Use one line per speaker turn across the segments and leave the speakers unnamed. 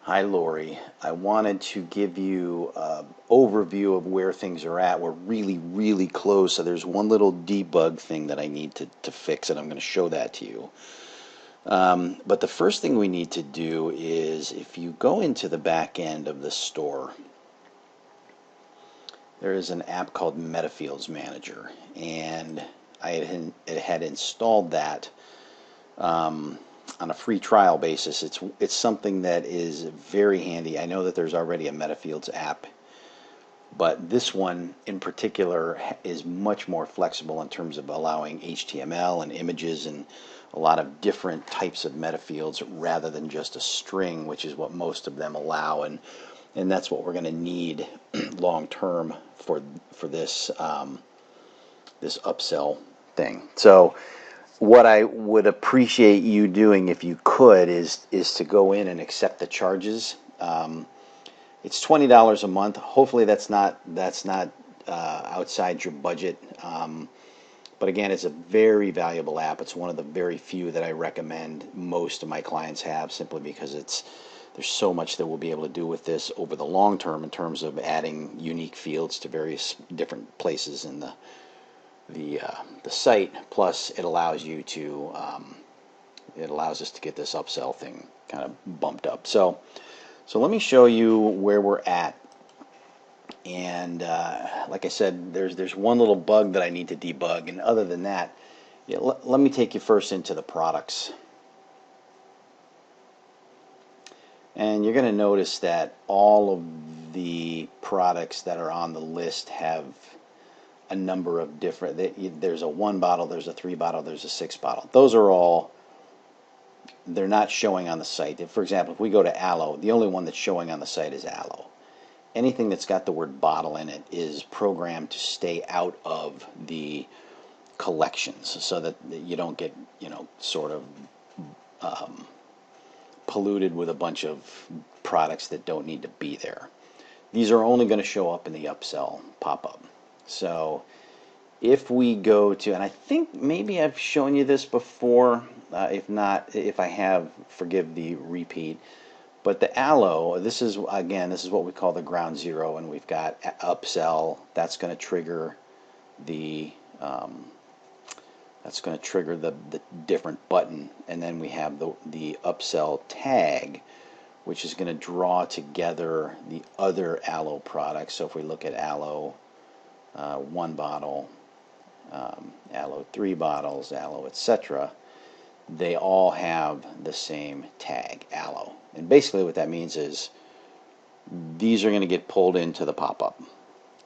Hi, Laurie. I wanted to give you an overview of where things are at. We're really, really close. So there's one little debug thing that I need to fix, and I'm going to show that to you. But the first thing we need to do is if you go into the back end of the store, there is an app called MetaFields Manager, and I had installed that on a free trial basis. It's something that is very handy. I know that there's already a MetaFields app, but this one in particular is much more flexible in terms of allowing HTML and images and a lot of different types of metafields rather than just a string, which is what most of them allow, and that's what we're going to need long term for this upsell thing. So what I would appreciate you doing if you could is to go in and accept the charges. It's $20 a month. Hopefully that's not outside your budget. But again, it's a very valuable app. It's one of the very few that I recommend most of my clients have, simply because there's so much that we'll be able to do with this over the long term in terms of adding unique fields to various different places in the site. Plus, it allows you to it allows us to get this upsell thing kind of bumped up. So let me show you where we're at. And like I said, there's one little bug that I need to debug, and other than that, yeah, let me take you first into the products. And you're going to notice that all of the products that are on the list have a number of different, there's a 1 bottle, there's a 3 bottle, there's a 6 bottle. Those are all, they're not showing on the site. For example, if we go to aloe, the only one that's showing on the site is aloe. Anything that's got the word bottle in it is programmed to stay out of the collections so that you don't get, sort of polluted with a bunch of products that don't need to be there. These are only going to show up in the upsell pop-up. So if we go to, and I think maybe I've shown you this before, if not, if I have, forgive the repeat. But the aloe, this is what we call the ground zero, and we've got upsell. That's going to trigger the the different button, and then we have the upsell tag, which is going to draw together the other aloe products. So if we look at aloe 1 bottle, aloe 3 bottles, aloe, etc., they all have the same tag, aloe. And basically what that means is these are going to get pulled into the pop-up.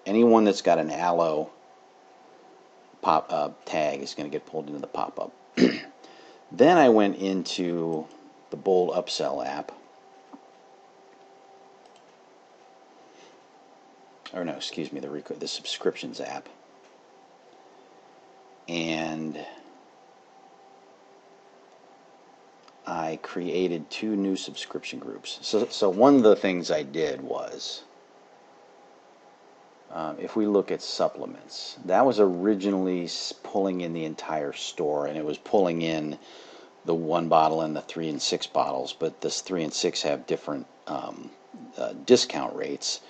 Anyone that's got an aloe tag is going to get pulled into the pop-up. Then I went into the Bold Upsell app. Or no, excuse me, the subscriptions app. And I created 2 new subscription groups. So one of the things I did was, if we look at supplements, that was originally pulling in the entire store, and it was pulling in the 1 bottle and the 3 and 6 bottles, but this 3 and 6 have different discount rates.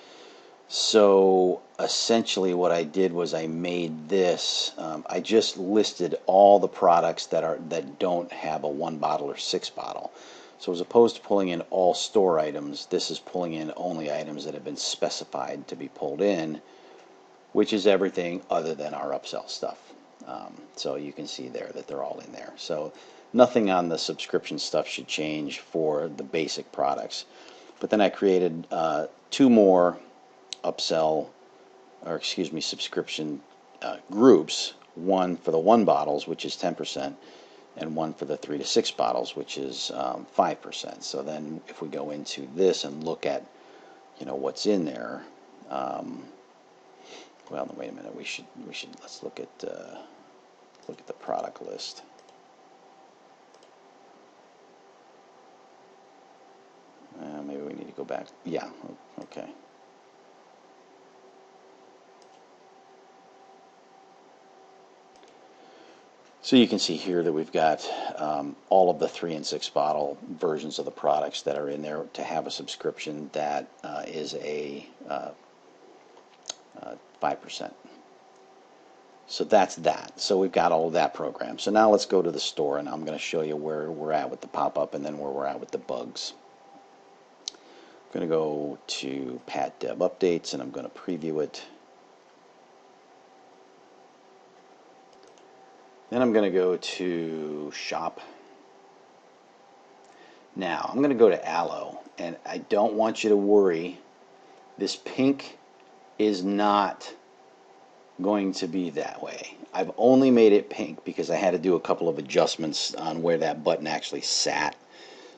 So essentially what I did was I made this, I just listed all the products that don't have a 1 bottle or 6 bottle. So as opposed to pulling in all store items, this is pulling in only items that have been specified to be pulled in, which is everything other than our upsell stuff. So you can see there that they're all in there. So nothing on the subscription stuff should change for the basic products. But then I created 2 more subscription groups, one for the 1 bottles, which is 10%, and one for the 3 to 6 bottles, which is 5%. So then if we go into this and look at what's in there, well, wait a minute, let's look at the product list. Maybe we need to go back. Yeah, okay. So you can see here that we've got all of the 3 and 6 bottle versions of the products that are in there to have a subscription that is a 5%. So that's that. So we've got all of that program. So now let's go to the store, and I'm going to show you where we're at with the pop-up and then where we're at with the bugs. I'm going to go to Pat Dev Updates, and I'm going to preview it. Then I'm going to go to Shop. Now I'm going to go to Aloe, and I don't want you to worry. This pink is not going to be that way. I've only made it pink because I had to do a couple of adjustments on where that button actually sat.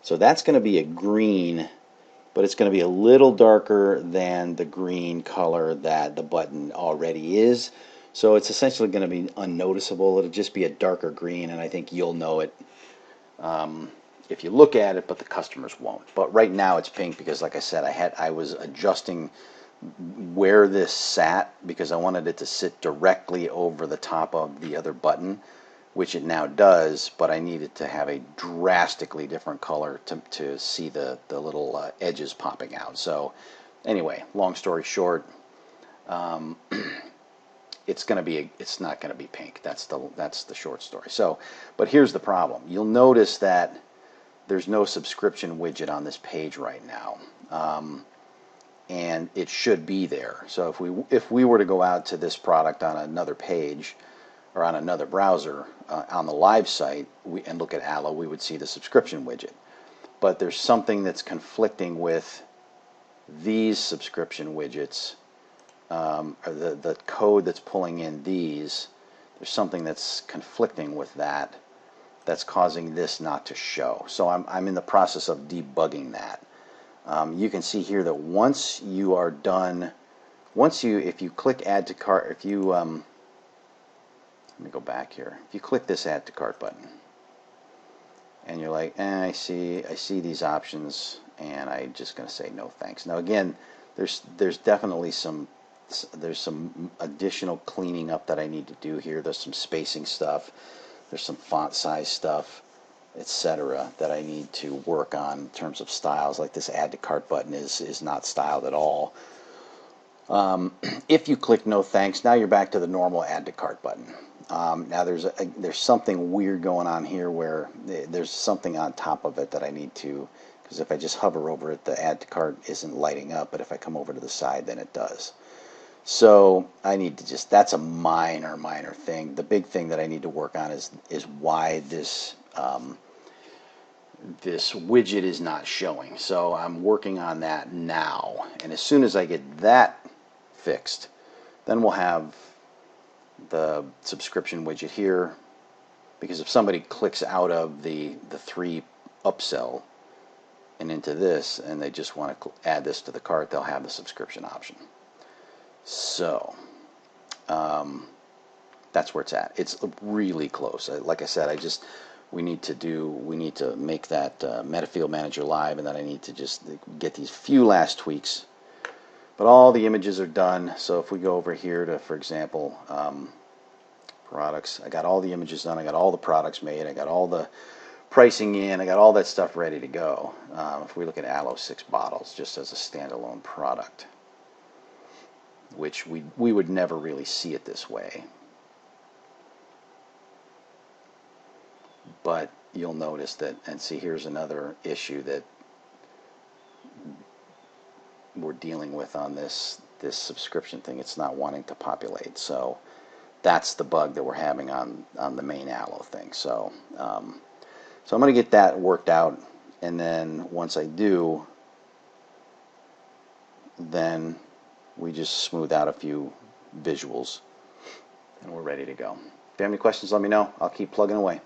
So that's going to be a green, but it's going to be a little darker than the green color that the button already is. So it's essentially going to be unnoticeable. It'll just be a darker green, and I think you'll know it if you look at it, but the customers won't. But right now it's pink because, like I said, I was adjusting where this sat because I wanted it to sit directly over the top of the other button, which it now does, but I needed to have a drastically different color to see the little edges popping out. So anyway, long story short, it's not going to be pink. That's the short story. So, but here's the problem. You'll notice that there's no subscription widget on this page right now. And it should be there. So if we were to go out to this product on another page or on another browser on the live site and look at Aloe, we would see the subscription widget. But there's something that's conflicting with these subscription widgets, or the code that's pulling in these. There's something that's conflicting with that that's causing this not to show. So I'm in the process of debugging that. You can see here that once you are done, if you click Add to Cart, let me go back here. If you click this Add to Cart button, and you're like, I see these options, and I'm just going to say no thanks. Now again, there's definitely some additional cleaning up that I need to do here. There's some spacing stuff, there's some font size stuff, etc. that I need to work on in terms of styles. Like this Add to Cart button is not styled at all. If you click no thanks, now you're back to the normal Add to Cart button. Now there's something weird going on here where there's something on top of it that I need to, because if I just hover over it, the Add to Cart isn't lighting up, but if I come over to the side, then it does. So I need to that's a minor thing. The big thing that I need to work on is why this this widget is not showing. So I'm working on that now, and as soon as I get that fixed, then we'll have the subscription widget here, because if somebody clicks out of the 3 upsell and into this and they just want to add this to the cart, they'll have the subscription option. So that's where it's at. It's really close. Like I said, we need to make that MetaField Manager live, and then I need to just get these few last tweaks. But all the images are done. So if we go over here to, for example, products, I got all the images done. I got all the products made. I got all the pricing in. I got all that stuff ready to go. If we look at Aloe 6 bottles just as a standalone product, which we would never really see it this way. But you'll notice that, and see, here's another issue that we're dealing with on this subscription thing. It's not wanting to populate. So that's the bug that we're having on the main Aloe thing. So so I'm going to get that worked out, and then once I do, then we just smooth out a few visuals and we're ready to go. If you have any questions, let me know. I'll keep plugging away.